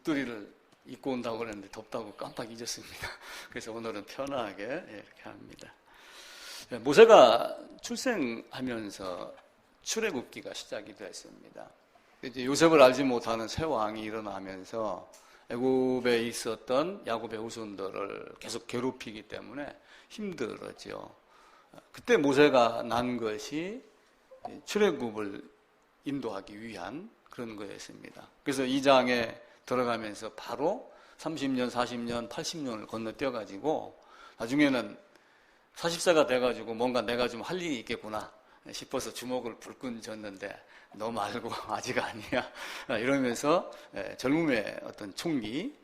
윗도리를 입고 온다고 그랬는데 덥다고 깜빡 잊었습니다. 그래서 오늘은 편하게 이렇게 합니다. 모세가 출생하면서 출애굽기가 시작이 됐습니다. 이제 요셉을 알지 못하는 새 왕이 일어나면서 애굽에 있었던 야곱의 후손들을 계속 괴롭히기 때문에 힘들었죠. 그때 모세가 난 것이 출애굽을 인도하기 위한 그런 거였습니다. 그래서 2장에 들어가면서 바로 30년, 40년, 80년을 건너뛰어가지고 나중에는 40세가 돼가지고 뭔가 내가 좀 할 일이 있겠구나 싶어서 주먹을 불끈 졌는데 너 말고 아직 아니야 이러면서 젊음의 어떤 총기,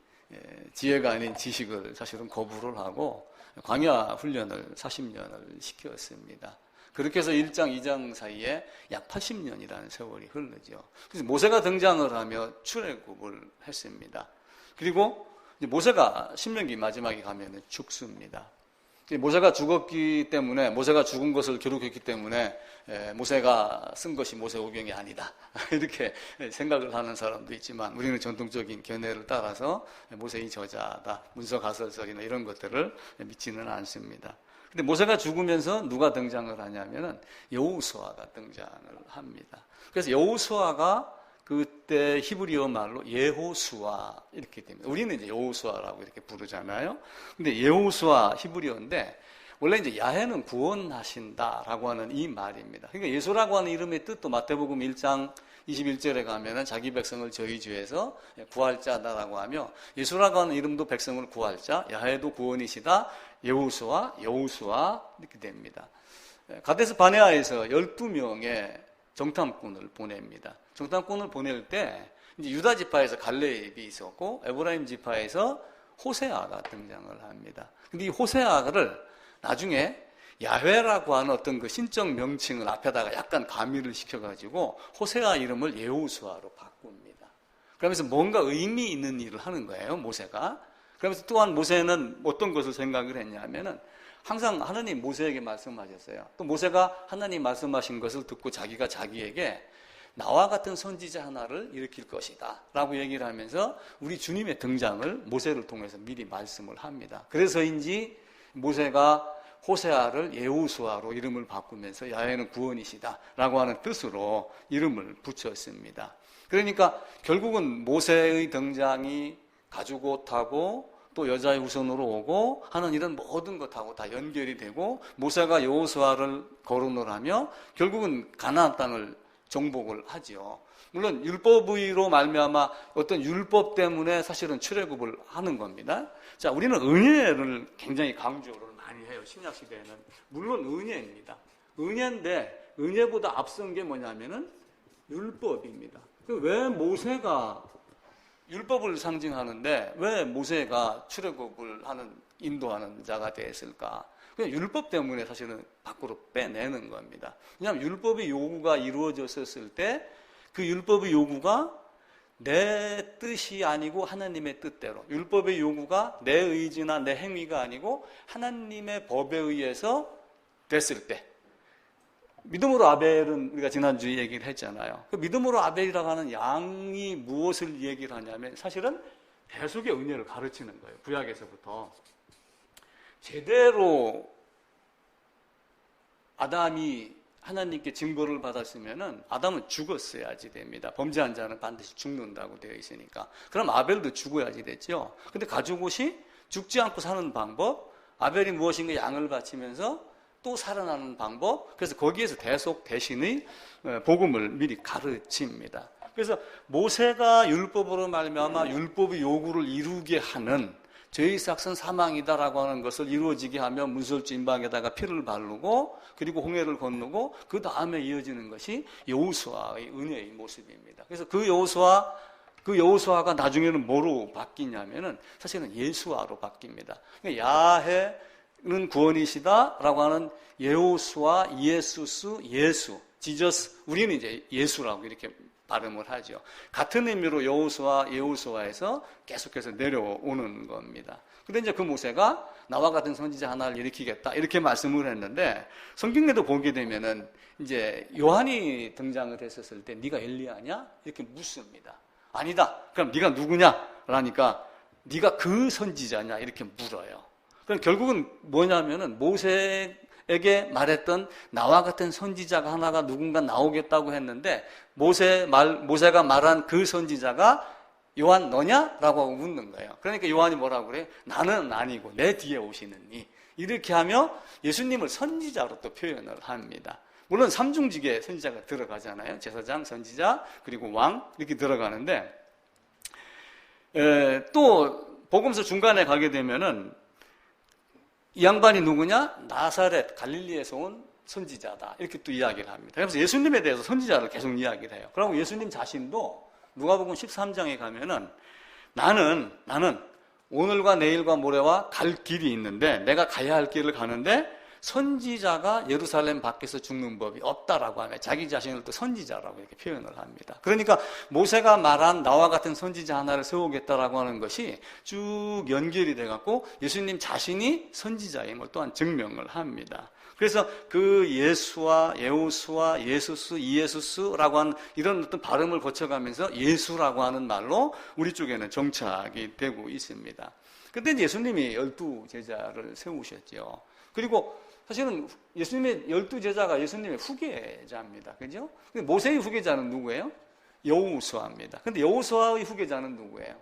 지혜가 아닌 지식을 사실은 거부를 하고 광야 훈련을 40년을 시켰습니다. 그렇게 해서 1장, 2장 사이에 약 80년이라는 세월이 흐르죠. 그래서 모세가 등장을 하며 출애굽을 했습니다. 그리고 모세가 신명기 마지막에 가면 죽습니다. 모세가 죽었기 때문에, 모세가 죽은 것을 기록했기 때문에 모세가 쓴 것이 모세오경이 아니다 이렇게 생각을 하는 사람도 있지만 우리는 전통적인 견해를 따라서 모세의 저자다, 문서가설설이나 이런 것들을 믿지는 않습니다. 근데 모세가 죽으면서 누가 등장을 하냐면은 여호수아가 등장을 합니다. 그래서 여호수아가 그때 히브리어 말로 예호수아 이렇게 됩니다. 우리는 이제 여호수아라고 이렇게 부르잖아요. 근데 여호수아 히브리어인데 원래 이제 야훼는 구원하신다라고 하는 이 말입니다. 그러니까 예수라고 하는 이름의 뜻도 마태복음 1장 21절에 가면은 자기 백성을 저희 죄에서 구할 자다라고 하며 예수라고 하는 이름도 백성을 구할 자, 야훼도 구원이시다, 여호수아 이렇게 됩니다. 가데스 바네아에서 12명의 정탐꾼을 보냅니다. 정탐꾼을 보낼 때 이제 유다 지파에서 갈렙이 있었고 에브라임 지파에서 호세아가 등장을 합니다. 근데 이 호세아를 나중에 야훼라고 하는 어떤 그 신적 명칭을 앞에다가 약간 가미를 시켜가지고 호세아 이름을 여호수아로 바꿉니다. 그러면서 뭔가 의미 있는 일을 하는 거예요, 모세가. 그러면서 또한 모세는 어떤 것을 생각을 했냐면은 항상 하나님 모세에게 말씀하셨어요. 또 모세가 하나님 말씀하신 것을 듣고 자기가 자기에게 나와 같은 선지자 하나를 일으킬 것이다 라고 얘기를 하면서 우리 주님의 등장을 모세를 통해서 미리 말씀을 합니다. 그래서인지 모세가 호세아를 여호수아로 이름을 바꾸면서 야훼는 구원이시다 라고 하는 뜻으로 이름을 붙였습니다. 그러니까 결국은 모세의 등장이 가죽옷하고 또 여자의 후손으로 오고 하는 이런 모든 것하고 다 연결이 되고 모세가 여호수아를 거론을 하며 결국은 가나안 땅을 정복을 하지요. 물론 율법의로 말미암아 어떤 율법 때문에 사실은 출애굽을 하는 겁니다. 자, 우리는 은혜를 굉장히 강조를 많이 해요. 신약 시대에는 물론 은혜입니다. 은혜인데 은혜보다 앞선 게 뭐냐면은 율법입니다. 왜 모세가 율법을 상징하는데 왜 모세가 출애굽을 하는 인도하는 자가 됐을까? 그냥 율법 때문에 사실은 밖으로 빼내는 겁니다. 왜냐하면 율법의 요구가 이루어졌을 때 그 율법의 요구가 내 뜻이 아니고 하나님의 뜻대로, 율법의 요구가 내 의지나 내 행위가 아니고 하나님의 법에 의해서 됐을 때, 믿음으로 아벨은 우리가 지난주에 얘기를 했잖아요. 그 믿음으로 아벨이라고 하는 양이 무엇을 얘기를 하냐면 사실은 대속의 은혜를 가르치는 거예요. 구약에서부터. 제대로 아담이 하나님께 증거를 받았으면은 아담은 죽었어야지 됩니다. 범죄한 자는 반드시 죽는다고 되어 있으니까. 그럼 아벨도 죽어야지 됐죠. 근데 가죽옷이 죽지 않고 사는 방법, 아벨이 무엇인가 양을 바치면서 또 살아나는 방법, 그래서 거기에서 대속 대신의 복음을 미리 가르칩니다. 그래서 모세가 율법으로 말미암아 율법의 요구를 이루게 하는 죄의 삭은 사망이다라고 하는 것을 이루어지게 하며 문설주 임방에다가 피를 바르고 그리고 홍해를 건너고 그 다음에 이어지는 것이 여호수아의 은혜의 모습입니다. 그래서 그 여호수아가 나중에는 뭐로 바뀌냐면은 사실은 예수아로 바뀝니다. 그러니까 야훼는 구원이시다라고 하는 여호수아, 예수스, 예수, 지저스, 우리는 이제 예수라고 이렇게 발음을 하죠. 같은 의미로 여호수아에서 계속해서 내려오는 겁니다. 근데 이제 그 모세가 나와 같은 선지자 하나를 일으키겠다 이렇게 말씀을 했는데 성경에도 보게 되면은 이제 요한이 등장을 했었을 때 네가 엘리야냐 이렇게 묻습니다. 아니다. 그럼 네가 누구냐? 라니까 네가 그 선지자냐 이렇게 물어요. 그럼 결국은 뭐냐면은 모세에게 말했던 나와 같은 선지자가 하나가 누군가 나오겠다고 했는데 모세가 말한 그 선지자가 요한 너냐? 라고 하고 묻는 거예요. 그러니까 요한이 뭐라고 그래요? 나는 아니고 내 뒤에 오시는 이. 이렇게 하며 예수님을 선지자로 또 표현을 합니다. 물론 삼중직에 선지자가 들어가잖아요. 제사장, 선지자, 그리고 왕 이렇게 들어가는데 또 복음서 중간에 가게 되면은 이 양반이 누구냐? 나사렛 갈릴리에서 온 선지자다. 이렇게 또 이야기를 합니다. 그래서 예수님에 대해서 선지자를 계속 이야기를 해요. 그리고 예수님 자신도 누가복음 13장에 가면은 나는 오늘과 내일과 모레와 갈 길이 있는데 내가 가야 할 길을 가는데 선지자가 예루살렘 밖에서 죽는 법이 없다라고 하며 자기 자신을 또 선지자라고 이렇게 표현을 합니다. 그러니까 모세가 말한 나와 같은 선지자 하나를 세우겠다라고 하는 것이 쭉 연결이 돼갖고 예수님 자신이 선지자임을 또한 증명을 합니다. 그래서 그 예수와 예호수와 예수스, 이예수스라고 하는 이런 어떤 발음을 거쳐가면서 예수라고 하는 말로 우리 쪽에는 정착이 되고 있습니다. 그때 예수님이 12제자를 세우셨죠. 그리고 사실은 예수님의 12제자가 예수님의 후계자입니다. 그죠? 모세의 후계자는 누구예요? 여호수아입니다. 근데 여호수아의 후계자는 누구예요?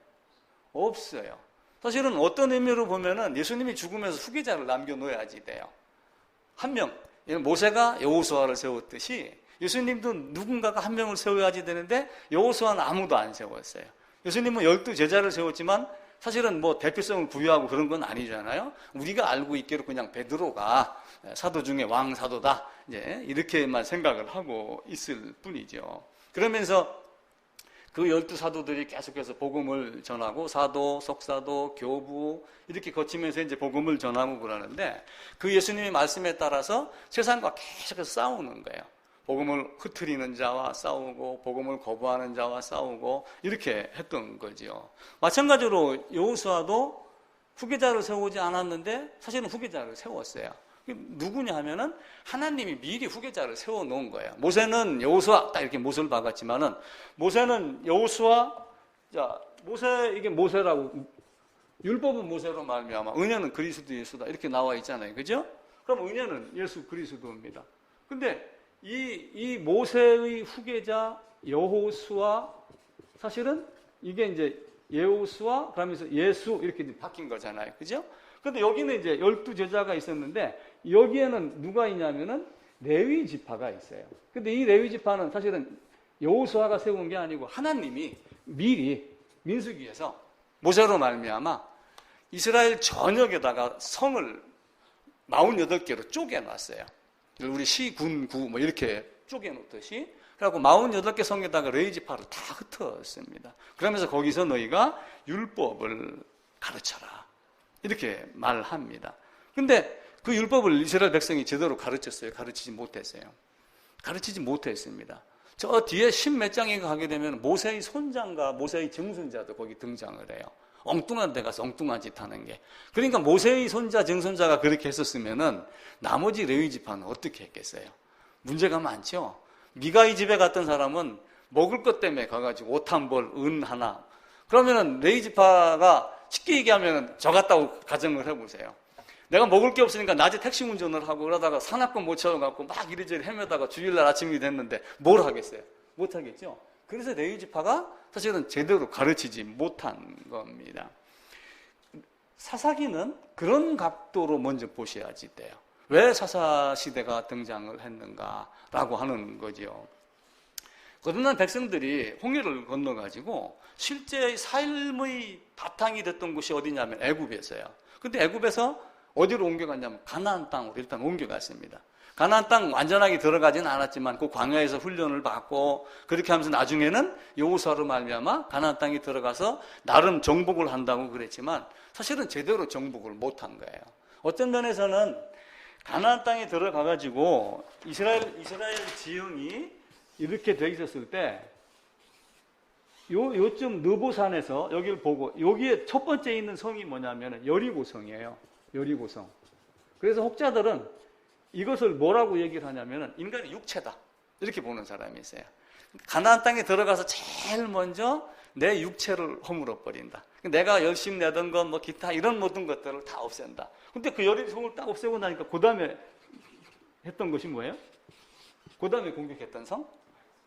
없어요. 사실은 어떤 의미로 보면은 예수님이 죽으면서 후계자를 남겨놓아야지 돼요. 한 명, 모세가 여호수아를 세웠듯이 예수님도 누군가가 한 명을 세워야지 되는데 여호수아는 아무도 안 세웠어요. 예수님은 12제자를 세웠지만 사실은 뭐 대표성을 부여하고 그런 건 아니잖아요. 우리가 알고 있기로 그냥 베드로가 사도 중에 왕 사도다. 이제 이렇게만 생각을 하고 있을 뿐이죠. 그러면서 그 12사도들이 계속해서 복음을 전하고 사도, 석사도, 교부 이렇게 거치면서 이제 복음을 전하고 그러는데 그 예수님의 말씀에 따라서 세상과 계속해서 싸우는 거예요. 복음을 흐트리는 자와 싸우고 복음을 거부하는 자와 싸우고 이렇게 했던 거죠. 마찬가지로 여호수아도 후계자를 세우지 않았는데 사실은 후계자를 세웠어요. 누구냐 하면은 하나님이 미리 후계자를 세워놓은 거예요. 모세는 여호수아 딱 이렇게 못을 박았지만은 모세는 여호수아, 자 모세 이게 모세라고 율법은 모세로 말미암아 은혜는 그리스도 예수다 이렇게 나와 있잖아요, 그죠? 그럼 은혜는 예수 그리스도입니다. 근데 이 모세의 후계자 여호수아 사실은 이게 이제 여호수아 그러면서 예수 이렇게 바뀐 거잖아요, 그죠? 근데 여기는 이제 12제자가 있었는데 여기에는 누가 있냐면은 레위 지파가 있어요. 근데 이 레위 지파는 사실은 여호수아가 세운 게 아니고 하나님이 미리 민수기에서 모세로 말미암아 이스라엘 전역에다가 성을 48개로 쪼개놨어요. 우리 시, 군, 구 뭐 이렇게 쪼개놓듯이 그래갖고 48개 성에다가 레위 지파를 다 흩었습니다. 그러면서 거기서 너희가 율법을 가르쳐라 이렇게 말합니다. 근데 그 율법을 이스라엘 백성이 제대로 가르쳤어요? 가르치지 못했어요? 가르치지 못했습니다. 저 뒤에 10몇 장에 가게 되면 모세의 손장과 모세의 증손자도 거기 등장을 해요. 엉뚱한 데 가서 엉뚱한 짓 하는 게. 그러니까 모세의 손자, 증손자가 그렇게 했었으면은 나머지 레위 지파는 어떻게 했겠어요? 문제가 많죠. 미가의 집에 갔던 사람은 먹을 것 때문에 가가지고 옷 한 벌, 은 하나. 그러면은 레위 지파가 쉽게 얘기하면 저 같다고 가정을 해보세요. 내가 먹을 게 없으니까 낮에 택시 운전을 하고 그러다가 산악금 못 채워갖고 막 이리저리 헤매다가 주일날 아침이 됐는데 뭘 하겠어요? 못 하겠죠. 그래서 레위 지파가 사실은 제대로 가르치지 못한 겁니다. 사사기는 그런 각도로 먼저 보셔야지 돼요. 왜 사사시대가 등장을 했는가라고 하는 거죠. 거듭난 백성들이 홍해를 건너가지고 실제 삶의 바탕이 됐던 곳이 어디냐면 애굽이었어요. 근데 애굽에서 어디로 옮겨갔냐면 가나안 땅으로 일단 옮겨갔습니다. 가나안 땅 완전하게 들어가지는 않았지만 그 광야에서 훈련을 받고 그렇게 하면서 나중에는 여호수아로 말미암아 가나안 땅에 들어가서 나름 정복을 한다고 그랬지만 사실은 제대로 정복을 못한 거예요. 어떤 면에서는 가나안 땅에 들어가가지고 이스라엘 지형이 이렇게 돼 있었을 때 요쯤 느보산에서 여기를 보고 여기에 첫 번째 있는 성이 뭐냐면 여리고성이에요. 여리고성. 그래서 혹자들은 이것을 뭐라고 얘기를 하냐면 인간의 육체다 이렇게 보는 사람이 있어요. 가나안 땅에 들어가서 제일 먼저 내 육체를 허물어 버린다. 내가 열심히 내던 것, 뭐 기타 이런 모든 것들을 다 없앤다. 근데 그 여리고성을 딱 없애고 나니까 그 다음에 했던 것이 뭐예요? 그 다음에 공격했던 성?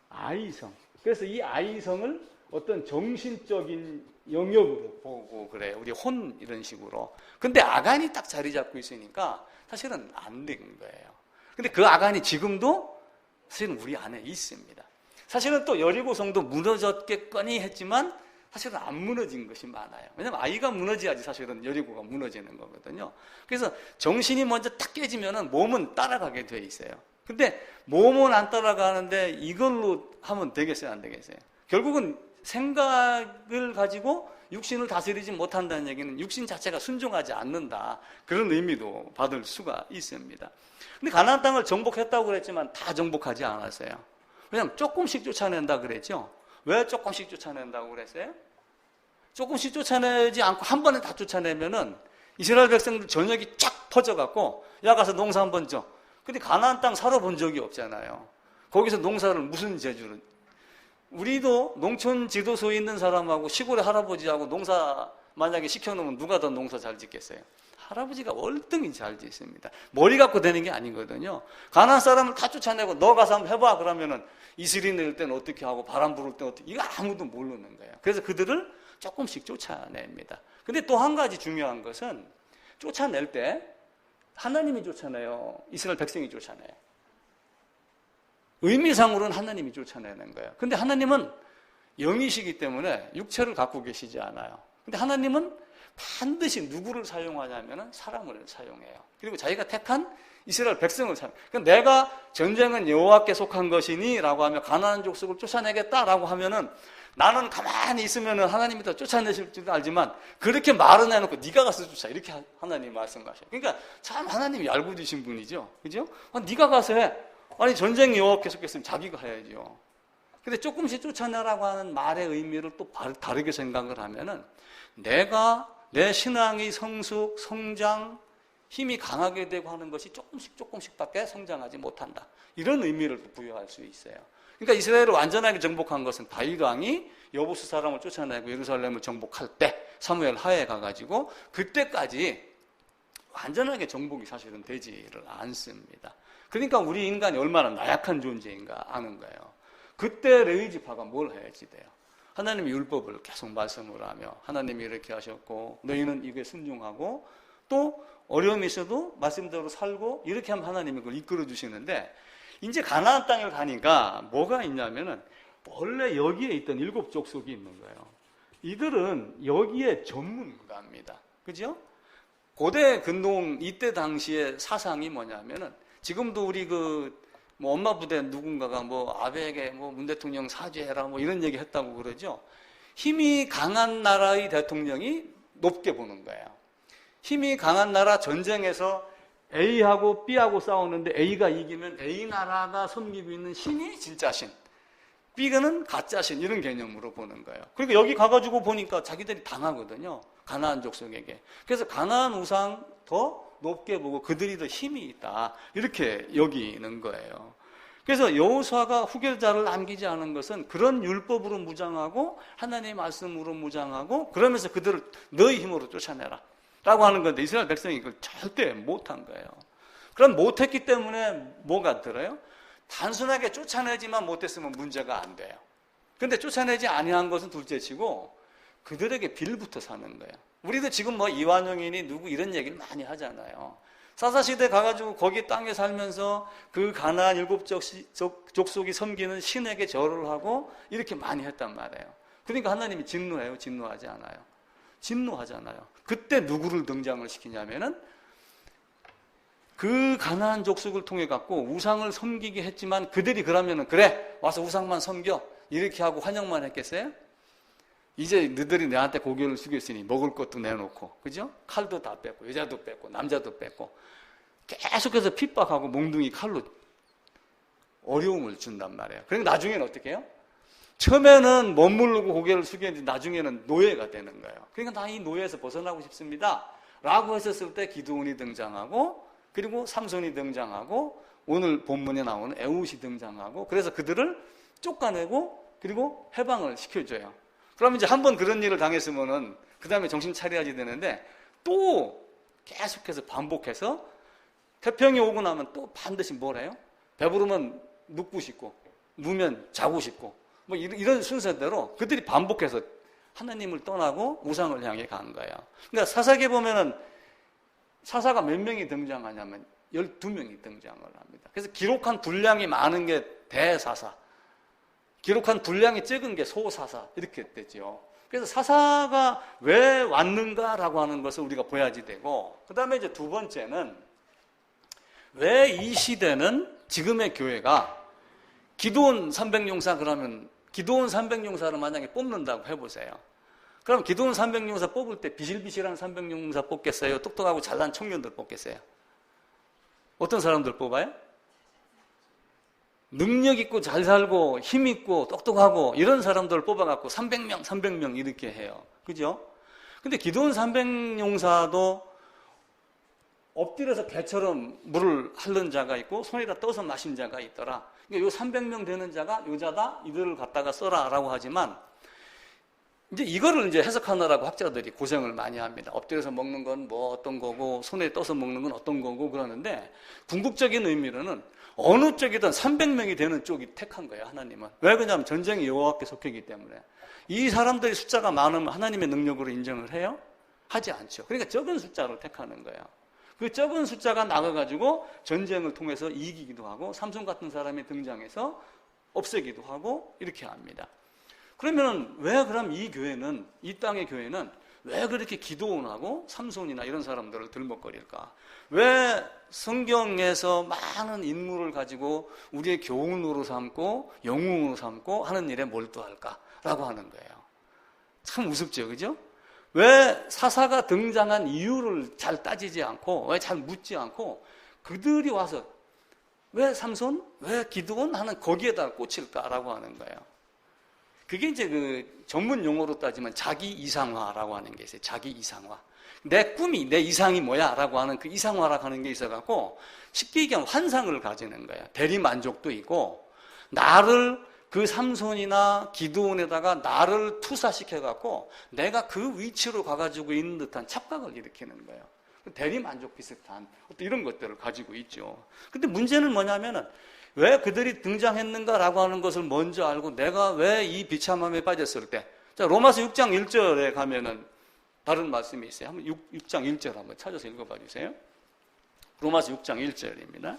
아이성. 그래서 이 아이성을 어떤 정신적인 영역으로 보고 그래요. 우리 혼 이런 식으로. 근데 아간이 딱 자리 잡고 있으니까 사실은 안 된 거예요. 근데 그 아간이 지금도 사실은 우리 안에 있습니다. 사실은 또 여리고성도 무너졌겠거니 했지만 사실은 안 무너진 것이 많아요. 왜냐하면 아이가 무너져야지 사실은 여리고가 무너지는 거거든요. 그래서 정신이 먼저 딱 깨지면은 몸은 따라가게 돼 있어요. 근데 몸은 안 따라가는데 이걸로 하면 되겠어요, 안 되겠어요? 결국은 생각을 가지고 육신을 다스리지 못한다는 얘기는 육신 자체가 순종하지 않는다. 그런 의미도 받을 수가 있습니다. 근데 가나안 땅을 정복했다고 그랬지만 다 정복하지 않았어요. 왜냐하면 조금씩 쫓아낸다 그랬죠. 왜 조금씩 쫓아낸다고 그랬어요? 조금씩 쫓아내지 않고 한 번에 다 쫓아내면은 이스라엘 백성들 전역이 쫙 퍼져갖고 야 가서 농사 한번 줘. 근데 가나안 땅 살아본 적이 없잖아요. 거기서 농사를 무슨 재주로? 우리도 농촌 지도소에 있는 사람하고 시골의 할아버지하고 농사 만약에 시켜놓으면 누가 더 농사 잘 짓겠어요? 할아버지가 월등히 잘 짓습니다. 머리 갖고 되는 게 아니거든요. 가나안 사람을 다 쫓아내고 너 가서 한번 해봐 그러면은 이슬이 내릴 때는 어떻게 하고 바람 부를 때는 어떻게, 이거 아무도 모르는 거예요. 그래서 그들을 조금씩 쫓아냅니다. 근데 또 한 가지 중요한 것은 쫓아낼 때 하나님이 쫓아내요, 이스라엘 백성이 쫓아내요? 의미상으로는 하나님이 쫓아내는 거예요. 근데 하나님은 영이시기 때문에 육체를 갖고 계시지 않아요. 근데 하나님은 반드시 누구를 사용하냐면 사람을 사용해요. 그리고 자기가 택한 이스라엘 백성을 사용해요. 그러니까 내가 전쟁은 여호와께 속한 것이니 라고 하면 가나안 족속을 쫓아내겠다라고 하면은 나는 가만히 있으면은 하나님이 더 쫓아내실 줄 알지만 그렇게 말은 해놓고 네가 가서 쫓아, 이렇게 하나님 말씀하셔요. 그러니까 참 하나님이 얄궂으신 분이죠. 그죠? 네가 가서 해. 아니 전쟁이 여호와께 속했으면 자기가 해야죠. 근데 조금씩 쫓아내라고 하는 말의 의미를 또 다르게 생각을 하면은 내가 내 신앙의 성숙, 성장, 힘이 강하게 되고 하는 것이 조금씩밖에 성장하지 못한다. 이런 의미를 부여할 수 있어요. 그러니까 이스라엘을 완전하게 정복한 것은 다윗 왕이 여부스 사람을 쫓아내고 예루살렘을 정복할 때 사무엘 하에 가가지고 그때까지 완전하게 정복이 사실은 되지를 않습니다. 그러니까 우리 인간이 얼마나 나약한 존재인가 아는 거예요. 그때 레위지파가 뭘 해야지 돼요? 하나님이 율법을 계속 말씀을 하며 하나님이 이렇게 하셨고 너희는 이게 순종하고 또 어려움이 있어도 말씀대로 살고 이렇게 하면 하나님이 그걸 이끌어 주시는데 이제 가나안 땅에 가니까 뭐가 있냐면은 원래 여기에 있던 7 족속이 있는 거예요. 이들은 여기에 전문가입니다. 그죠? 고대 근동 이때 당시의 사상이 뭐냐면은 지금도 우리 뭐 엄마 부대 누군가가 뭐 아베에게 뭐 문 대통령 사죄해라 뭐 이런 얘기 했다고 그러죠. 힘이 강한 나라의 대통령이 높게 보는 거예요. 힘이 강한 나라 전쟁에서 A하고 B하고 싸우는데 A가 이기면 A 나라가 섬기고 있는 신이 진짜 신, B는 가짜 신 이런 개념으로 보는 거예요. 그리고 여기 가가지고 보니까 자기들이 당하거든요. 가나안 족속에게. 그래서 가나안 우상 더 높게 보고 그들이 더 힘이 있다 이렇게 여기는 거예요. 그래서 여호수아가 후계자를 남기지 않은 것은 그런 율법으로 무장하고 하나님의 말씀으로 무장하고 그러면서 그들을 너희 힘으로 쫓아내라 라고 하는 건데 이스라엘 백성이 그걸 절대 못한 거예요. 그럼 못했기 때문에 뭐가 들어요? 단순하게 쫓아내지만 못했으면 문제가 안 돼요. 근데 쫓아내지 아니한 것은 둘째치고 그들에게 빌부터 사는 거예요. 우리도 지금 뭐 이완용이니 누구 이런 얘기를 많이 하잖아요. 사사시대 가가지고 거기 땅에 살면서 그 가나안 7 족속이 섬기는 신에게 절을 하고 이렇게 많이 했단 말이에요. 그러니까 하나님이 진노해요? 진노하지 않아요? 진노하잖아요. 그때 누구를 등장을 시키냐면은 그 가나안 족속을 통해 갖고 우상을 섬기게 했지만 그들이 그러면은 그래 와서 우상만 섬겨 이렇게 하고 환영만 했겠어요? 이제 너희들이 내한테 고개를 숙였으니 먹을 것도 내놓고 그죠? 칼도 다 뺐고 여자도 뺐고 남자도 뺐고 계속해서 핍박하고 몽둥이 칼로 어려움을 준단 말이에요. 그러니까 나중에는 어떻게 해요? 처음에는 멋모르고 고개를 숙였는데 나중에는 노예가 되는 거예요. 그러니까 나 이 노예에서 벗어나고 싶습니다 라고 했었을 때 기드온이 등장하고 그리고 삼손이 등장하고 오늘 본문에 나오는 에훗이 등장하고 그래서 그들을 쫓아내고 그리고 해방을 시켜줘요. 그러면 이제 한번 그런 일을 당했으면은 그 다음에 정신 차려야지 되는데 또 계속해서 반복해서 태평이 오고 나면 또 반드시 뭘 해요? 배부르면 눕고 싶고 누우면 자고 싶고 뭐 이런 순서대로 그들이 반복해서 하나님을 떠나고 우상을 향해 간 거예요. 그러니까 사사기에 보면은 사사가 몇 명이 등장하냐면 12명이 등장을 합니다. 그래서 기록한 분량이 많은 게 대사사, 기록한 분량이 적은 게 소사사 이렇게 되죠. 그래서 사사가 왜 왔는가라고 하는 것을 우리가 봐야지 되고, 그 다음에 이제 두 번째는 왜 이 시대는 지금의 교회가 기드온 300용사 그러면 기드온 300용사를 만약에 뽑는다고 해보세요. 그럼 기드온 300용사 뽑을 때 비실비실한 300용사 뽑겠어요? 똑똑하고 잘난 청년들 뽑겠어요? 어떤 사람들 뽑아요? 능력 있고 잘 살고 힘 있고 똑똑하고 이런 사람들을 뽑아갖고 300명 이렇게 해요. 그죠? 근데 기드온 300용사도 엎드려서 개처럼 물을 핥는 자가 있고 손에다 떠서 마신 자가 있더라. 그러니까 요 300명 되는 자가 요자다 이들을 갖다가 써라라고 하지만 이제 이거를 이제 해석하느라고 학자들이 고생을 많이 합니다. 엎드려서 먹는 건 뭐 어떤 거고 손에 떠서 먹는 건 어떤 거고 그러는데 궁극적인 의미로는 어느 쪽이든 300명이 되는 쪽이 택한 거예요. 하나님은. 왜 그러냐면 전쟁이 여호와께 속했기 때문에. 이 사람들이 숫자가 많으면 하나님의 능력으로 인정을 해요? 하지 않죠. 그러니까 적은 숫자를 택하는 거예요. 그 적은 숫자가 나가가지고 전쟁을 통해서 이기기도 하고 삼손 같은 사람이 등장해서 없애기도 하고 이렇게 합니다. 그러면 왜 그럼 이 교회는, 이 땅의 교회는 왜 그렇게 기드온하고 삼손이나 이런 사람들을 들먹거릴까? 왜 성경에서 많은 인물을 가지고 우리의 교훈으로 삼고 영웅으로 삼고 하는 일에 몰두할까라고 하는 거예요. 참 우습죠, 그죠? 왜 사사가 등장한 이유를 잘 따지지 않고 왜 잘 묻지 않고 그들이 와서 왜 삼손, 왜 기드온 하는 거기에다 꽂힐까라고 하는 거예요. 그게 이제 그 전문 용어로 따지면 자기 이상화라고 하는 게 있어요. 자기 이상화. 내 꿈이, 내 이상이 뭐야? 라고 하는 그 이상화라고 하는 게 있어갖고 쉽게 얘기하면 환상을 가지는 거예요. 대리 만족도 있고 나를 그 삼손이나 기드온에다가 나를 투사시켜갖고 내가 그 위치로 가가지고 있는 듯한 착각을 일으키는 거예요. 대리 만족 비슷한 어떤 이런 것들을 가지고 있죠. 근데 문제는 뭐냐면은 왜 그들이 등장했는가라고 하는 것을 먼저 알고 내가 왜 이 비참함에 빠졌을 때, 자, 로마서 6장 1절에 가면은 다른 말씀이 있어요. 한번 6장 1절 한번 찾아서 읽어봐 주세요. 로마서 6장 1절입니다.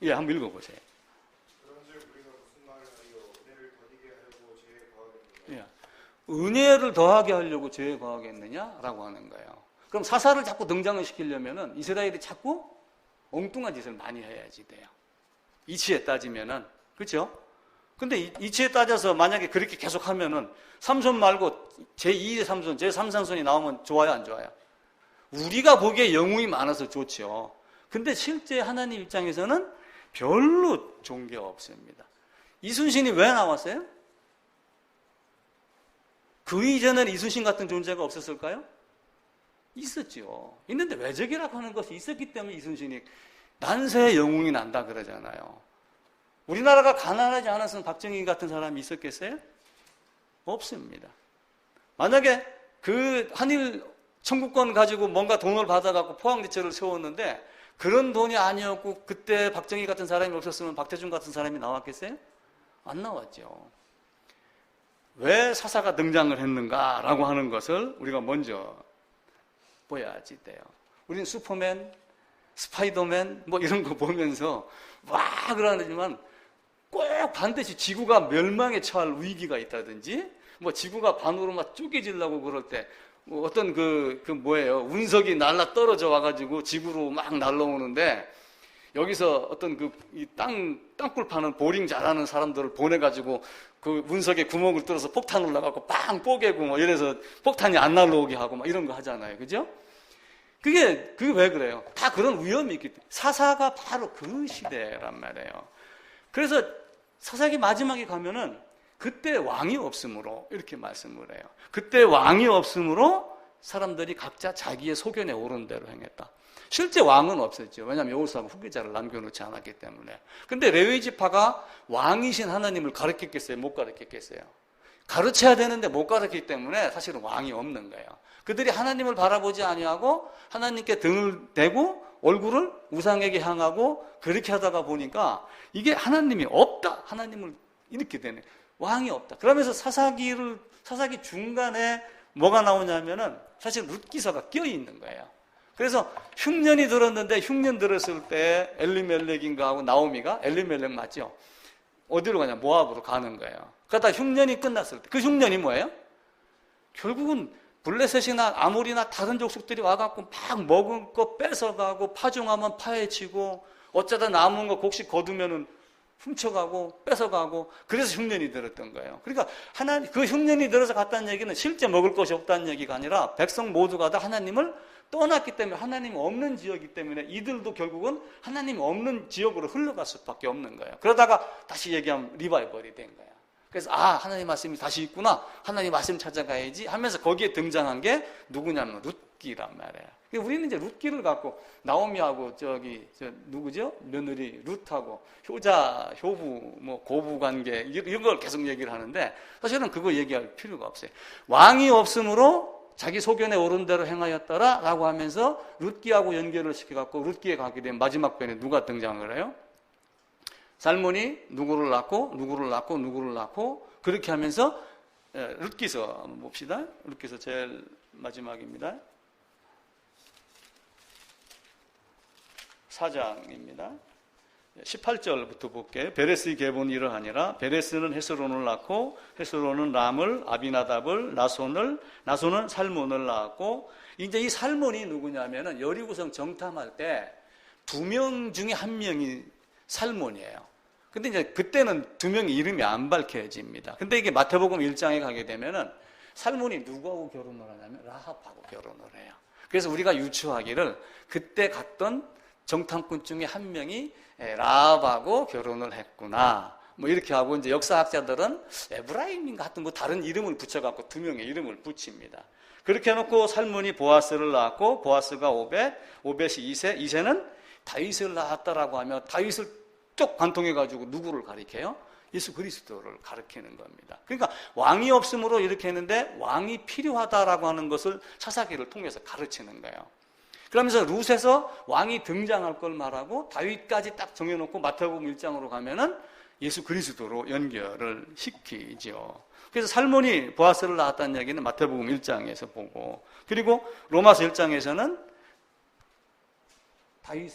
예, 한번 읽어보세요. 그런즉 우리가 무슨 말을 하여 은혜를 더디게 하려고 죄에 거하겠느냐? 예, 은혜를 더하게 하려고 죄에 거하겠느냐라고 하는 거예요. 그럼 사사를 자꾸 등장을 시키려면은 이스라엘이 자꾸 엉뚱한 짓을 많이 해야지 돼요. 이치에 따지면은, 그렇죠? 근데 이치에 따져서 만약에 그렇게 계속 하면은 삼손 말고 제2의 삼손, 제3삼손이 나오면 좋아요, 안 좋아요? 우리가 보기에 영웅이 많아서 좋죠. 근데 실제 하나님 입장에서는 별로 좋은 게 없습니다. 이순신이 왜 나왔어요? 그 이전에는 이순신 같은 존재가 없었을까요? 있었죠. 있는데 외적이라고 하는 것이 있었기 때문에 이순신이 난세의 영웅이 난다 그러잖아요. 우리나라가 가난하지 않았으면 박정희 같은 사람이 있었겠어요? 없습니다. 만약에 그 한일 청구권 가지고 뭔가 돈을 받아갖고 포항지처를 세웠는데 그런 돈이 아니었고 그때 박정희 같은 사람이 없었으면 박태준 같은 사람이 나왔겠어요? 안 나왔죠. 왜 사사가 등장을 했는가라고 하는 것을 우리가 먼저 보야지 돼요. 우리는 슈퍼맨, 스파이더맨 뭐 이런 거 보면서 와 그러지만 꼭 반드시 지구가 멸망에 처할 위기가 있다든지 뭐 지구가 반으로 막 쪼개지려고 그럴 때 뭐 어떤 뭐예요? 운석이 날라 떨어져 와가지고 지구로 막 날라오는데 여기서 어떤 땅굴 파는 보링 잘하는 사람들을 보내가지고 그 운석에 구멍을 뚫어서 폭탄을 넣어갖고 빵 뽀개고 뭐 이래서 폭탄이 안 날라오게 하고 막 이런 거 하잖아요. 그죠? 그게 왜 그래요? 다 그런 위험이 있기 때문에. 사사가 바로 그 시대란 말이에요. 그래서 사사기 마지막에 가면은 그때 왕이 없으므로 이렇게 말씀을 해요. 그때 왕이 없으므로 사람들이 각자 자기의 소견에 오른 대로 행했다. 실제 왕은 없었죠. 왜냐하면 여호수아가 후계자를 남겨놓지 않았기 때문에. 근데 레위 지파가 왕이신 하나님을 가르쳤겠어요? 못 가르쳤겠어요? 가르쳐야 되는데 못 가르쳤기 때문에 사실은 왕이 없는 거예요. 그들이 하나님을 바라보지 아니하고 하나님께 등을 대고 얼굴을 우상에게 향하고 그렇게 하다가 보니까 이게 하나님이 없다. 하나님을 이렇게 되네. 왕이 없다. 그러면서 사사기 중간에 뭐가 나오냐면은 사실 룻기서가 껴 있는 거예요. 그래서 흉년이 들었는데 흉년 들었을 때 엘리멜렉인가 하고 나오미가 엘리멜렉 맞죠? 어디로 가냐? 모압으로 가는 거예요. 그러다 흉년이 끝났을 때 그 흉년이 뭐예요? 결국은 블레셋이나 아모리나 다른 족속들이 와갖고 막 먹은 거 뺏어가고 파종하면 파헤치고 어쩌다 남은 거 곡식 거두면은 훔쳐가고 뺏어가고 그래서 흉년이 들었던 거예요. 그러니까 그 흉년이 들어서 갔다는 얘기는 실제 먹을 것이 없다는 얘기가 아니라 백성 모두가 다 하나님을 떠났기 때문에 하나님이 없는 지역이기 때문에 이들도 결국은 하나님이 없는 지역으로 흘러갈 수밖에 없는 거예요. 그러다가 다시 얘기하면 리바이벌이 된 거예요. 그래서 하나님 말씀이 다시 있구나. 하나님 말씀 찾아가야지 하면서 거기에 등장한 게 누구냐면 룻기란 말이에요. 우리는 이제 룻기를 갖고 나오미하고 누구죠? 며느리 룻하고 효자, 효부, 고부 관계 이런 걸 계속 얘기를 하는데 사실은 그거 얘기할 필요가 없어요. 왕이 없으므로 자기 소견에 오른 대로 행하였더라 라고 하면서 룻기하고 연결을 시켜갖고 룻기에 가게 되면 마지막 편에 누가 등장을 해요? 살몬이 누구를 낳고 그렇게 하면서 룻기서 한번 봅시다. 룻기서 제일 마지막입니다. 4장입니다. 18절부터 볼게요. 베레스의 계보는 이러하니라. 베레스는 헤스론을 낳고 헤스론은 람을, 아비나답을, 나손은 살몬을 낳았고 이제 이 살몬이 누구냐면은 여리고성 정탐할 때 2명 중에 1명이 살몬이에요. 근데 이제 그때는 2명의 이름이 안 밝혀집니다. 근데 이게 마태복음 1장에 가게 되면은 살몬이 누구하고 결혼을 하냐면 라합하고 결혼을 해요. 그래서 우리가 유추하기를 그때 갔던 정탐꾼 중에 1명이 라합하고 결혼을 했구나. 이렇게 하고 이제 역사학자들은 에브라임인가 하여튼 다른 이름을 붙여갖고 2명의 이름을 붙입니다. 그렇게 해놓고 살몬이 보아스를 낳았고 보아스가 오벳이 이세는 다윗을 낳았다라고 하며 다윗을 쭉 관통해가지고 누구를 가리켜요? 예수 그리스도를 가리키는 겁니다. 그러니까 왕이 없으므로 이렇게 했는데 왕이 필요하다라고 하는 것을 사사기를 통해서 가르치는 거예요. 그러면서 룻에서 왕이 등장할 걸 말하고 다윗까지 딱 정해놓고 마태복음 1장으로 가면은 예수 그리스도로 연결을 시키죠. 그래서 살몬이 보아스를 낳았다는 얘기는 마태복음 1장에서 보고 그리고 로마서 1장에서는 다윗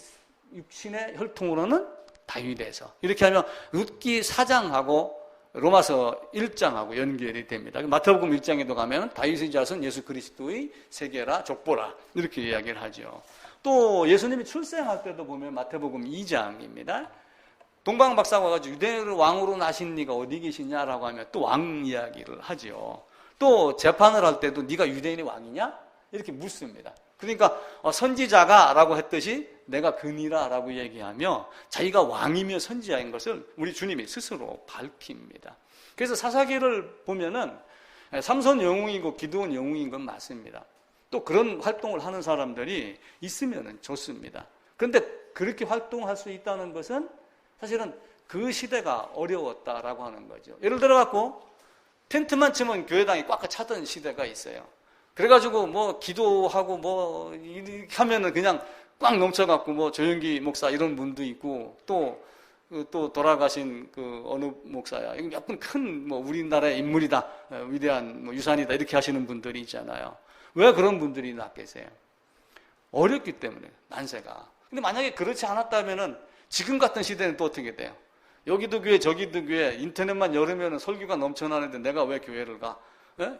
육신의 혈통으로는 다윗에서 이렇게 하면 룻기 4장하고 로마서 1장하고 연결이 됩니다. 마태복음 1장에도 가면 다윗의 자손 예수 그리스도의 세계라 족보라 이렇게 이야기를 하죠. 또 예수님이 출생할 때도 보면 마태복음 2장입니다. 동방 박사가 와가지고 유대인을 왕으로 나신 네가 어디 계시냐라고 하면 또 왕 이야기를 하죠. 또 재판을 할 때도 네가 유대인의 왕이냐? 이렇게 묻습니다. 그러니까 선지자가 라고 했듯이 내가 그니라 라고 얘기하며 자기가 왕이며 선지자인 것을 우리 주님이 스스로 밝힙니다. 그래서 사사기를 보면은 삼손 영웅이고 기드온 영웅인 건 맞습니다. 또 그런 활동을 하는 사람들이 있으면 좋습니다. 그런데 그렇게 활동할 수 있다는 것은 사실은 그 시대가 어려웠다라고 하는 거죠. 예를 들어 갖고 텐트만 치면 교회당이 꽉 차던 시대가 있어요. 그래가지고 기도하고 이렇게 하면은 그냥 꽉 넘쳐갖고 조영기 목사 이런 분도 있고 또 돌아가신 어느 목사야. 이거 몇 분 큰 우리나라의 인물이다. 위대한 유산이다. 이렇게 하시는 분들이 있잖아요. 왜 그런 분들이 낫겠어요? 어렵기 때문에, 난세가. 근데 만약에 그렇지 않았다면은 지금 같은 시대는 또 어떻게 돼요? 여기도 교회, 저기도 교회, 인터넷만 열으면 설교가 넘쳐나는데 내가 왜 교회를 가?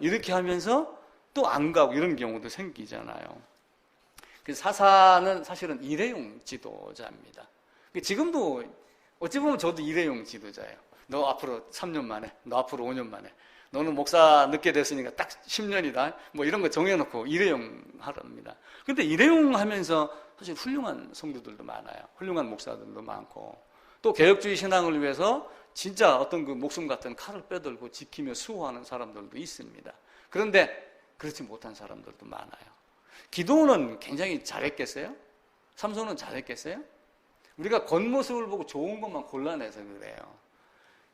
이렇게 하면서 또 안 가고 이런 경우도 생기잖아요. 그래서 사사는 사실은 일회용 지도자입니다. 지금도 어찌 보면 저도 일회용 지도자예요. 너 앞으로 3년 만에, 너 앞으로 5년 만에, 너는 목사 늦게 됐으니까 딱 10년이다. 이런 거 정해놓고 일회용 하랍니다. 근데 일회용 하면서 사실 훌륭한 성도들도 많아요. 훌륭한 목사들도 많고, 또 개혁주의 신앙을 위해서 진짜 어떤 목숨 같은 칼을 빼들고 지키며 수호하는 사람들도 있습니다. 그런데 그렇지 못한 사람들도 많아요. 기도는 굉장히 잘했겠어요? 삼손은 잘했겠어요? 우리가 겉모습을 보고 좋은 것만 골라내서 그래요.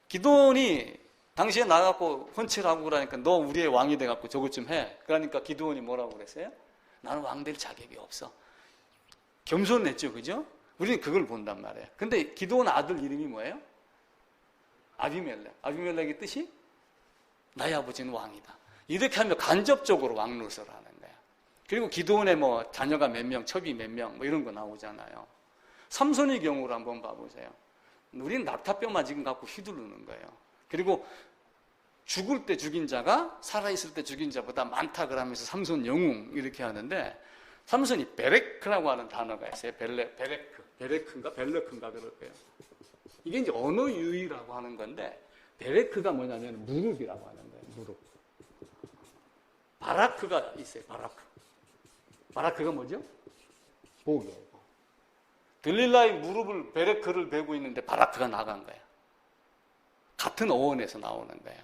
기드온이 당시에 나가고 헌칠하고 그러니까 너 우리의 왕이 돼갖고 저것 좀 해. 그러니까 기드온이 뭐라고 그랬어요? 나는 왕 될 자격이 없어. 겸손했죠, 그죠? 우리는 그걸 본단 말이에요. 근데 기드온 아들 이름이 뭐예요? 아비멜렉. 아비멜렉의 뜻이 나의 아버지는 왕이다. 이렇게 하면 간접적으로 왕 노릇을 하는 거야. 그리고 기드온의 뭐 자녀가 몇 명, 첩이 몇 명, 뭐 이런 거 나오잖아요. 삼손의 경우를 한번 봐보세요. 우리는 낙타뼈만 지금 갖고 휘두르는 거예요. 그리고 죽을 때 죽인 자가 살아있을 때 죽인 자보다 많다 그러면서 삼손 영웅 이렇게 하는데, 삼손이 베레크라고 하는 단어가 있어요. 베레크인가 그럴 거예요. 이게 이제 언어 유희라고 하는 건데, 베레크가 뭐냐면 무릎이라고 하는 거예요. 무릎. 바라크가 있어요. 바라크가 뭐죠? 복이에요. 들릴라의 무릎을 베레크를 베고 있는데 바라크가 나간 거예요. 같은 어원에서 나오는 거예요.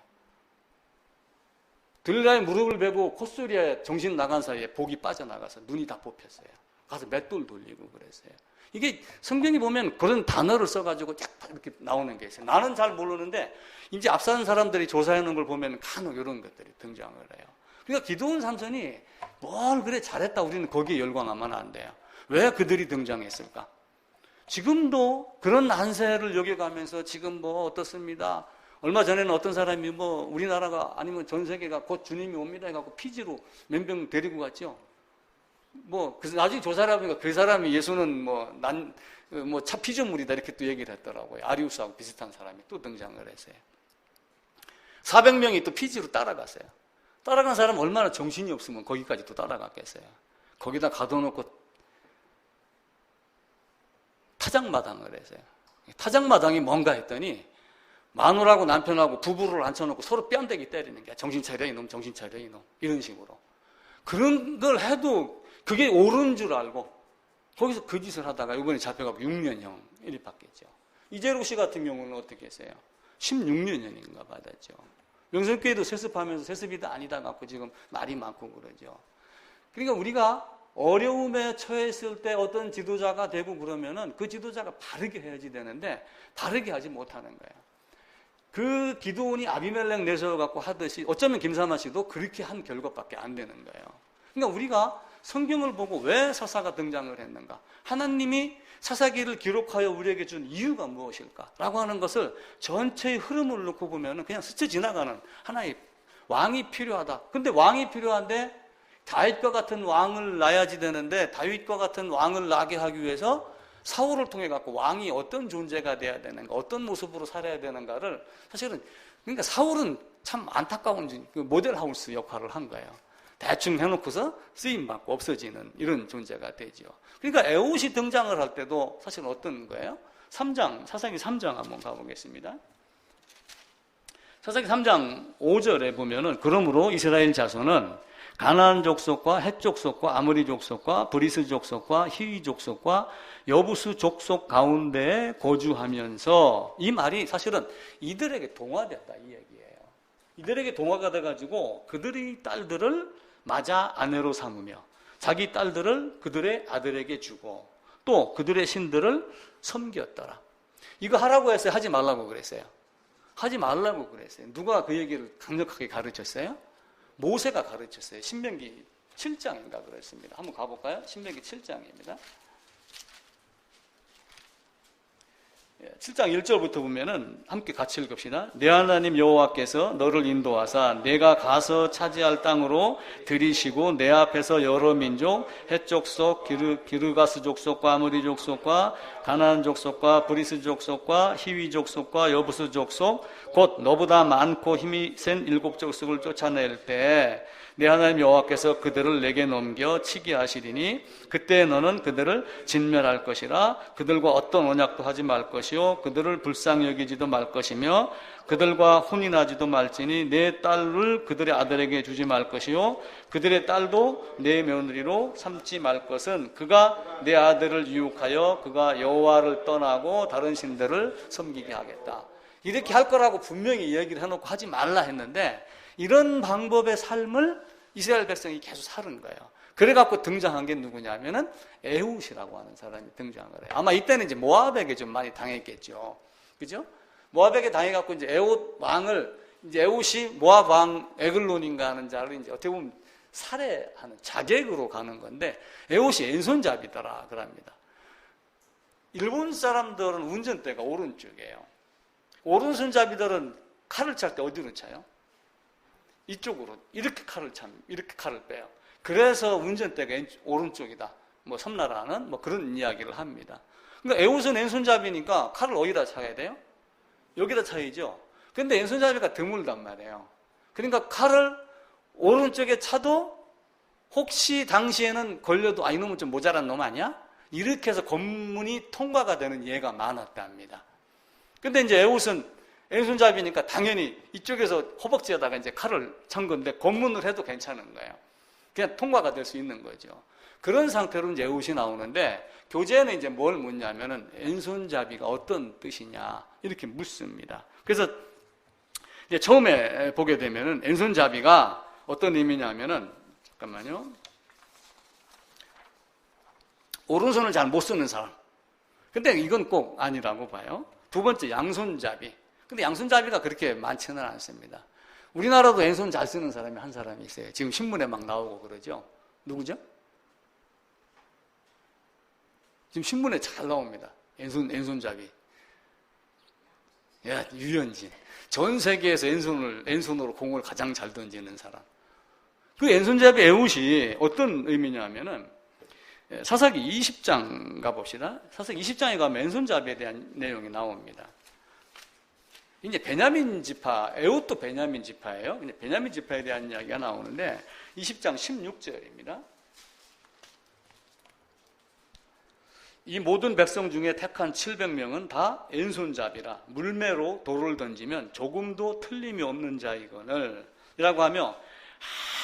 들릴라의 무릎을 베고 콧소리에 정신 나간 사이에 복이 빠져나가서 눈이 다 뽑혔어요. 가서 맷돌 돌리고 그랬어요. 이게 성경에 보면 그런 단어를 써가지고 쫙 이렇게 나오는 게 있어요. 나는 잘 모르는데 이제 앞서는 사람들이 조사해 놓은 걸 보면 간혹 이런 것들이 등장을 해요. 그러니까 기드온 삼손이 뭘 그래 잘했다 우리는 거기에 열광하면 안 돼요. 왜 그들이 등장했을까? 지금도 그런 안세를 여겨가면서 지금 뭐 어떻습니다. 얼마 전에는 어떤 사람이 뭐 우리나라가 아니면 전 세계가 곧 주님이 옵니다 해갖고 피지로 몇 명 데리고 갔죠. 뭐 그래서 나중에 조사를 해보니까 그 사람이 예수는 뭐 차 피조물이다 이렇게 또 얘기를 했더라고요. 아리우스하고 비슷한 사람이 또 등장을 했어요. 400명이 또 피지로 따라갔어요. 따라간 사람은 얼마나 정신이 없으면 거기까지 또 따라갔겠어요. 거기다 가둬놓고 타작마당을 했어요. 타작마당이 뭔가 했더니 마누라하고 남편하고 부부를 앉혀놓고 서로 뺨대기 때리는 게 정신 차려 이놈 정신 차려 이놈 이런 식으로 그런 걸 해도 그게 옳은 줄 알고 거기서 그 짓을 하다가 이번에 잡혀가고 6년형 이리 받겠죠. 이재록 씨 같은 경우는 어떻게 했어요? 16년형인가 받았죠. 명성교회도 세습하면서 세습이 다 아니다 갖고 지금 말이 많고 그러죠. 그러니까 우리가 어려움에 처했을 때 어떤 지도자가 되고 그러면은 그 지도자가 바르게 해야지 되는데 바르게 하지 못하는 거예요. 그 기드온이 아비멜렉 내세워갖고 하듯이 어쩌면 김삼아 씨도 그렇게 한 결과밖에 안 되는 거예요. 그러니까 우리가 성경을 보고 왜 사사가 등장을 했는가? 하나님이 사사기를 기록하여 우리에게 준 이유가 무엇일까? 라고 하는 것을 전체의 흐름을 놓고 보면 그냥 스쳐 지나가는 하나의 왕이 필요하다. 근데 왕이 필요한데 다윗과 같은 왕을 낳아야지 되는데 다윗과 같은 왕을 낳게 하기 위해서 사울을 통해 갖고 왕이 어떤 존재가 돼야 되는가, 어떤 모습으로 살아야 되는가를 사실은 그러니까 사울은 참 안타까운 모델하우스 역할을 한 거예요. 대충 해놓고서 쓰임 받고 없어지는 이런 존재가 되죠. 그러니까 에봇이 등장을 할 때도 사실 어떤 거예요? 3장, 사사기 3장 한번 가보겠습니다. 사사기 3장 5절에 보면은 그러므로 이스라엘 자손은 가나안 족속과 헷 족속과 아모리 족속과 브리스 족속과 히위 족속과 여부수 족속 가운데에 거주하면서 이 말이 사실은 이들에게 동화됐다 이 얘기예요. 이들에게 동화가 돼가지고 그들의 딸들을 맞아 아내로 삼으며 자기 딸들을 그들의 아들에게 주고 또 그들의 신들을 섬겼더라. 이거 하라고 했어요? 하지 말라고 그랬어요? 하지 말라고 그랬어요. 누가 그 얘기를 강력하게 가르쳤어요? 모세가 가르쳤어요. 신명기 7장인가 그랬습니다. 한번 가볼까요? 신명기 7장입니다. 7장 1절부터 보면은 함께 같이 읽읍시다. 내 하나님 여호와께서 너를 인도하사 내가 가서 차지할 땅으로 들이시고 내 앞에서 여러 민족 헷 족속 기르가스 족속과 아모리 족속과 가나안 족속과 브리스 족속과 히위 족속과 여부스 족속 곧 너보다 많고 힘이 센 7 족속을 쫓아낼 때 내 하나님 여호와께서 그들을 내게 넘겨 치게 하시리니 그때 너는 그들을 진멸할 것이라. 그들과 어떤 언약도 하지 말 것이요 그들을 불쌍히 여기지도 말 것이며 그들과 혼인하지도 말지니 내 딸을 그들의 아들에게 주지 말 것이요 그들의 딸도 내 며느리로 삼지 말 것은 그가 내 아들을 유혹하여 그가 여호와를 떠나고 다른 신들을 섬기게 하겠다. 이렇게 할 거라고 분명히 얘기를 해놓고 하지 말라 했는데 이런 방법의 삶을 이스라엘 백성이 계속 사는 거예요. 그래갖고 등장한 게 누구냐면은 에훗이라고 하는 사람이 등장을 해요. 아마 이때는 이제 모압에게 좀 많이 당했겠죠. 그죠? 모압에게 당해갖고 이제 에훗 왕을, 이제 에훗이 모압 왕 에글론인가 하는 자를 이제 어떻게 보면 살해하는 자객으로 가는 건데, 에훗이 왼손잡이더라 그럽니다. 일본 사람들은 운전대가 오른쪽이에요. 오른손잡이들은 칼을 찰 때 어디로 차요? 이쪽으로 이렇게 칼을 빼요. 그래서 운전대가 오른쪽이다. 뭐 섬나라는 뭐 그런 이야기를 합니다. 그러니까 에훗은 왼손잡이니까 칼을 어디다 차야 돼요? 여기다 차야죠. 근데 왼손잡이가 드물단 말이에요. 그러니까 칼을 오른쪽에 차도 혹시 당시에는 걸려도 이놈은 좀 모자란 놈 아니야? 이렇게 해서 검문이 통과가 되는 예가 많았답니다. 근데 이제 에훗은 왼손잡이니까 당연히 이쪽에서 허벅지에다가 이제 칼을 찬 건데 검문을 해도 괜찮은 거예요. 그냥 통과가 될 수 있는 거죠. 그런 상태로 이제 에훗이 나오는데, 교재에는 이제 뭘 묻냐면은 왼손잡이가 어떤 뜻이냐 이렇게 묻습니다. 그래서 이제 처음에 보게 되면은 왼손잡이가 어떤 의미냐면은, 잠깐만요. 오른손을 잘 못 쓰는 사람. 근데 이건 꼭 아니라고 봐요. 두 번째, 양손잡이. 근데 양손잡이가 그렇게 많지는 않습니다. 우리나라도 왼손 잘 쓰는 사람이 한 사람이 있어요. 지금 신문에 막 나오고 그러죠. 누구죠? 지금 신문에 잘 나옵니다. 왼손잡이. 야, 유현진. 전 세계에서 왼손으로 공을 가장 잘 던지는 사람. 그 왼손잡이 에훗이 어떤 의미냐면은, 사사기 20장 가봅시다. 사사기 20장에 가면 왼손잡이에 대한 내용이 나옵니다. 이제 베냐민 지파, 에훗도 베냐민 지파예요. 근데 베냐민 지파에 대한 이야기가 나오는데 20장 16절입니다. 이 모든 백성 중에 택한 700명은 다 왼손잡이라 물매로 돌을 던지면 조금도 틀림이 없는 자이거늘 이라고 하며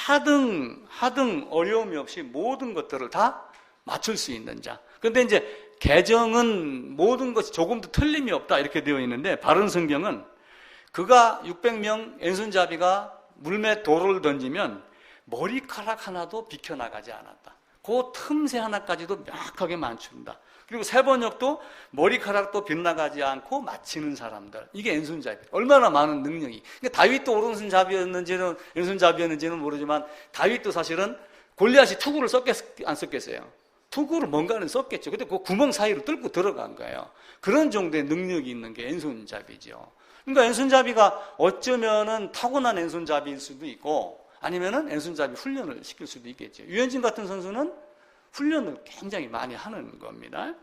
하등 어려움이 없이 모든 것들을 다 맞출 수 있는 자. 그런데 이제 개정은 모든 것이 조금도 틀림이 없다 이렇게 되어 있는데, 바른 성경은 그가 600명 왼손잡이가 물매 돌을 던지면 머리카락 하나도 비켜나가지 않았다. 그 틈새 하나까지도 명확하게 맞춘다. 그리고 세번역도 머리카락도 빗나가지 않고 맞히는 사람들. 이게 왼손잡이. 얼마나 많은 능력이. 그러니까 다윗도 오른손잡이였는지는 왼손잡이였는지는 모르지만, 다윗도 사실은 골리앗이 투구를 안 썼겠어요? 투구를 뭔가는 썼겠죠. 근데 그 구멍 사이로 뚫고 들어간 거예요. 그런 정도의 능력이 있는 게 왼손잡이죠. 그러니까 왼손잡이가 어쩌면은 타고난 왼손잡이일 수도 있고, 아니면은 왼손잡이 훈련을 시킬 수도 있겠죠. 유현진 같은 선수는 훈련을 굉장히 많이 하는 겁니다.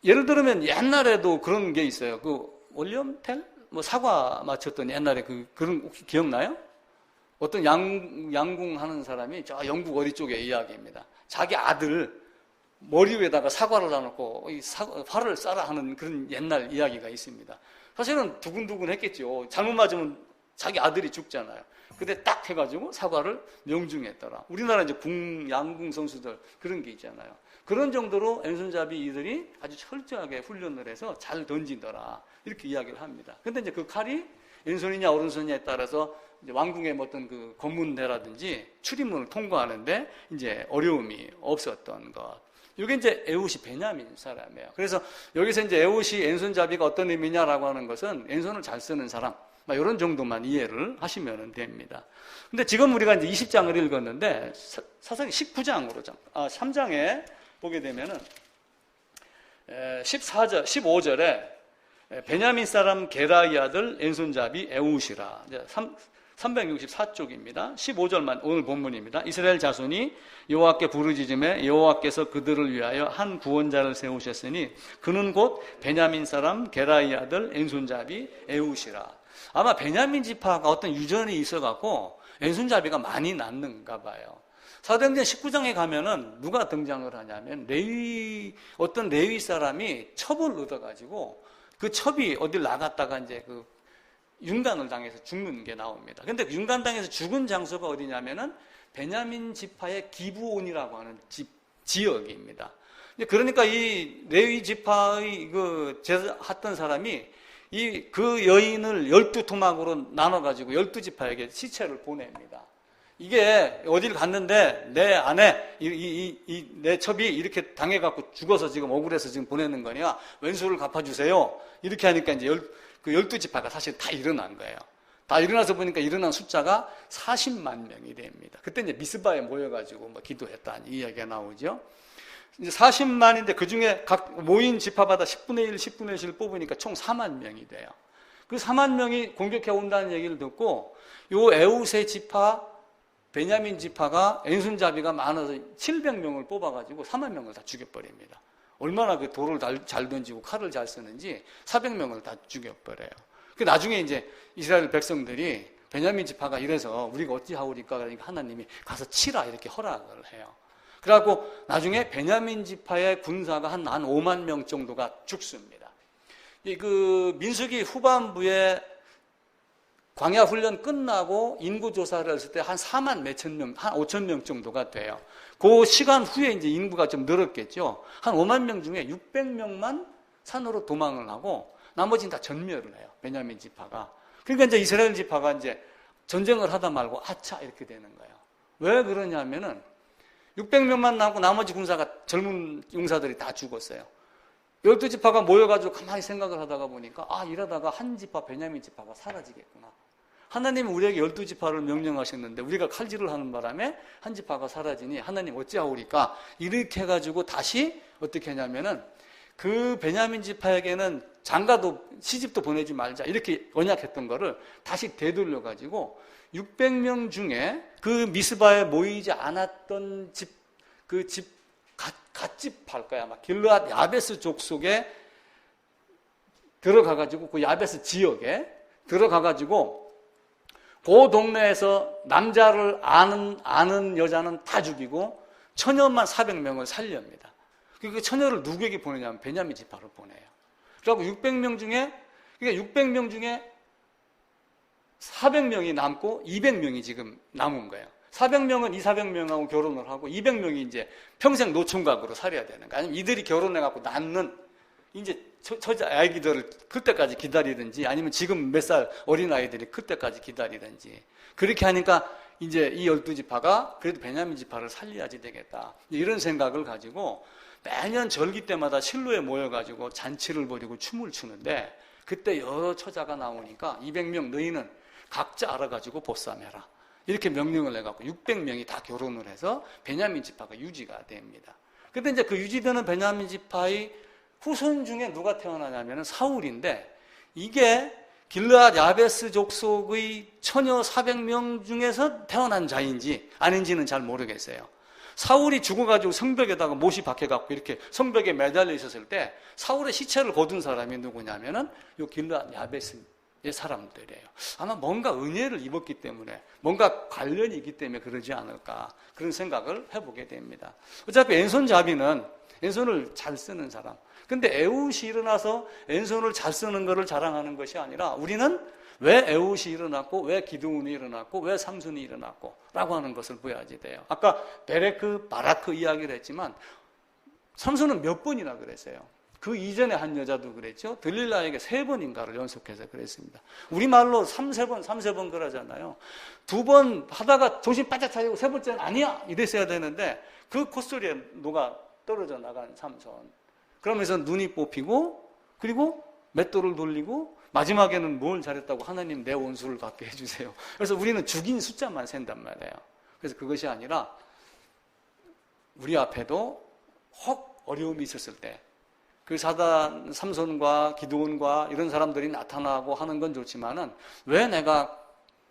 예를 들면 옛날에도 그런 게 있어요. 그 올리엄텔? 뭐 사과 맞췄던 옛날에 그런 혹시 기억나요? 어떤 양궁하는 사람이 저 영국 어디 쪽의 이야기입니다. 자기 아들 머리 위에다가 사과를 놔놓고 활을 쏴라 하는 그런 옛날 이야기가 있습니다. 사실은 두근두근 했겠죠. 잘못 맞으면 자기 아들이 죽잖아요. 근데 딱 해가지고 사과를 명중했더라. 우리나라 이제 양궁 선수들 그런 게 있잖아요. 그런 정도로 왼손잡이 이들이 아주 철저하게 훈련을 해서 잘 던지더라. 이렇게 이야기를 합니다. 근데 이제 그 칼이 왼손이냐 오른손이냐에 따라서 이제 왕궁의 어떤 그 검문대라든지 출입문을 통과하는데 이제 어려움이 없었던 것. 이게 이제 에훗이 베냐민 사람이에요. 그래서 여기서 이제 에훗이 왼손잡이가 어떤 의미냐라고 하는 것은 왼손을 잘 쓰는 사람. 이런 정도만 이해를 하시면 됩니다. 근데 지금 우리가 이제 20장을 읽었는데 사사기 19장으로 3장에 보게 되면은 15절에 베냐민 사람 게라의 아들 왼손잡이 에훗이라 364쪽입니다. 15절만 오늘 본문입니다. 이스라엘 자손이 여호와께 부르짖음에 여호와께서 그들을 위하여 한 구원자를 세우셨으니 그는 곧 베냐민 사람 게라의 아들 왼손잡이 에훗이라. 아마 베냐민 지파가 어떤 유전이 있어갖고 왼손잡이가 많이 낳는가 봐요. 사도행전 19장에 가면은 누가 등장을 하냐면 어떤 레위 사람이 첩을 얻어가지고 그 첩이 어딜 나갔다가 이제 그 윤간을 당해서 죽는 게 나옵니다. 근데 윤간 당해서 죽은 장소가 어디냐면은 베냐민 지파의 기브온이라고 하는 지역입니다. 그러니까 이 레위 지파의 그 제사했던 사람이 그 여인을 12토막으로 나눠가지고 12지파에게 시체를 보냅니다. 이게 어딜 갔는데 내 아내, 내 첩이 이렇게 당해갖고 죽어서 지금 억울해서 지금 보내는 거냐? 왼수를 갚아주세요. 이렇게 하니까 이제 12지파가 사실 다 일어난 거예요. 다 일어나서 보니까 일어난 숫자가 40만 명이 됩니다. 그때 이제 미스바에 모여가지고 뭐 기도했다 이 이야기가 나오죠. 이제 40만인데 그 중에 각 모인 지파마다 10분의 1, 10분의 1을 뽑으니까 총 4만 명이 돼요. 그 4만 명이 공격해 온다는 얘기를 듣고 요 에웃의 지파, 베냐민 지파가 왼손잡이가 많아서 700명을 뽑아가지고 4만 명을 다 죽여버립니다. 얼마나 그 돌을 잘 던지고 칼을 잘 쓰는지 400명을 다 죽여버려요. 그 나중에 이제 이스라엘 백성들이 베냐민 지파가 이래서 우리가 어찌하오리까 그러니까 하나님이 가서 치라 이렇게 허락을 해요. 그래갖고 나중에 베냐민 지파의 군사가 한 5만 명 정도가 죽습니다. 그 민수기 후반부에 광야 훈련 끝나고 인구 조사를 했을 때 한 4만 몇천 명, 한 5천 명 정도가 돼요. 그 시간 후에 이제 인구가 좀 늘었겠죠. 한 5만 명 중에 600명만 산으로 도망을 하고 나머지는 다 전멸을 해요. 베냐민 지파가. 그러니까 이제 이스라엘 지파가 이제 전쟁을 하다 말고 아차 이렇게 되는 거예요. 왜 그러냐면은 600명만 남고 나머지 군사가 젊은 용사들이 다 죽었어요. 12지파가 모여가지고 가만히 생각을 하다가 보니까 이러다가 한 지파 베냐민 지파가 사라지겠구나. 하나님이 우리에게 12지파를 명령하셨는데 우리가 칼질을 하는 바람에 한 지파가 사라지니 하나님 어찌하오리까 이렇게 해가지고 다시 어떻게 하냐면은 그 베냐민 지파에게는 장가도 시집도 보내지 말자 이렇게 언약했던 거를 다시 되돌려가지고 600명 중에 그 미스바에 모이지 않았던 갓집 할 거야. 막 길르앗 야베스 족속에 들어가가지고 그 야베스 지역에 들어가가지고 그 동네에서 남자를 아는 여자는 다 죽이고 처녀만 400명을 살려합니다. 그 처녀를 누구에게 보내냐면 베냐민 지파로 보내요. 그리고 600명 중에 400명이 남고 200명이 지금 남은 거예요. 400명은 400명하고 결혼을 하고 200명이 이제 평생 노총각으로 살아야 되는 거예요. 아니면 이들이 결혼해갖고 낳는 이제 아기들을 클 때까지 기다리든지 아니면 지금 몇 살 어린아이들이 클 때까지 기다리든지 그렇게 하니까 이제 이 12지파가 그래도 베냐민 지파를 살려야지 되겠다. 이런 생각을 가지고 매년 절기 때마다 실로에 모여가지고 잔치를 벌이고 춤을 추는데 그때 여러 처자가 나오니까 200명 너희는 각자 알아가지고 보쌈해라. 이렇게 명령을 해갖고 600명이 다 결혼을 해서 베냐민 지파가 유지가 됩니다. 근데 이제 그 유지되는 베냐민 지파의 후손 중에 누가 태어나냐면 사울인데 이게 길르앗 야베스 족속의 처녀 400명 중에서 태어난 자인지 아닌지는 잘 모르겠어요. 사울이 죽어가지고 성벽에다가 못이 박혀갖고 이렇게 성벽에 매달려 있었을 때 사울의 시체를 거둔 사람이 누구냐면은 요 길르앗 야베스의 사람들이에요. 아마 뭔가 은혜를 입었기 때문에 뭔가 관련이 있기 때문에 그러지 않을까 그런 생각을 해보게 됩니다. 어차피 왼손잡이는 왼손을 잘 쓰는 사람. 근데 에웃이 일어나서 왼손을 잘 쓰는 것을 자랑하는 것이 아니라 우리는 왜 에웃이 일어났고 왜 기드온이 일어났고 왜 삼손이 일어났고 라고 하는 것을 보여야지 돼요. 아까 베레크, 바라크 이야기를 했지만 삼손은 몇 번이나 그랬어요. 그 이전에 한 여자도 그랬죠. 들릴라에게 3번인가를 연속해서 그랬습니다. 우리말로 3번 그러잖아요. 2번 하다가 정신 바짝 차리고 3번째는 아니야 이랬어야 되는데 그 콧소리에 녹아 떨어져 나간 삼손. 그러면서 눈이 뽑히고 그리고 맷돌을 돌리고 마지막에는 뭘 잘했다고 하나님 내 원수를 갚게 해주세요. 그래서 우리는 죽인 숫자만 센단 말이에요. 그래서 그것이 아니라 우리 앞에도 혹 어려움이 있었을 때 그 사단 삼손과 기드온과 이런 사람들이 나타나고 하는 건 좋지만은 왜 내가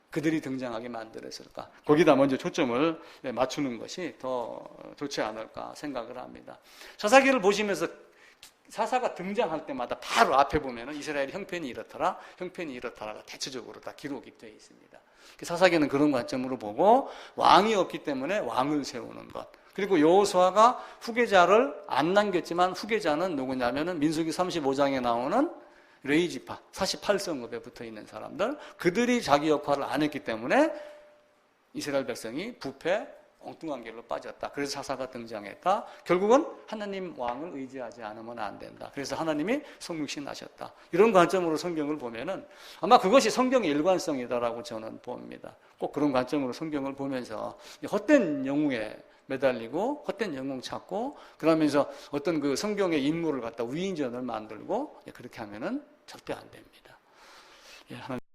그들이 등장하게 만들었을까? 거기다 먼저 초점을 맞추는 것이 더 좋지 않을까 생각을 합니다. 사사기를 보시면서 사사가 등장할 때마다 바로 앞에 보면은 이스라엘 형편이 이렇더라가 대체적으로 다 기록이 되어 있습니다. 사사기는 그런 관점으로 보고 왕이 없기 때문에 왕을 세우는 것. 그리고 여호수아가 후계자를 안 남겼지만 후계자는 누구냐면은 민수기 35장에 나오는 레이지파 48성읍에 붙어 있는 사람들 그들이 자기 역할을 안 했기 때문에 이스라엘 백성이 부패 엉뚱한 길로 빠졌다. 그래서 사사가 등장했다. 결국은 하나님 왕을 의지하지 않으면 안 된다. 그래서 하나님이 성육신 하셨다. 이런 관점으로 성경을 보면은 아마 그것이 성경의 일관성이다라고 저는 봅니다. 꼭 그런 관점으로 성경을 보면서 헛된 영웅에 매달리고 헛된 영웅 찾고 그러면서 어떤 그 성경의 인물을 갖다 위인전을 만들고 그렇게 하면은 절대 안 됩니다. 하나님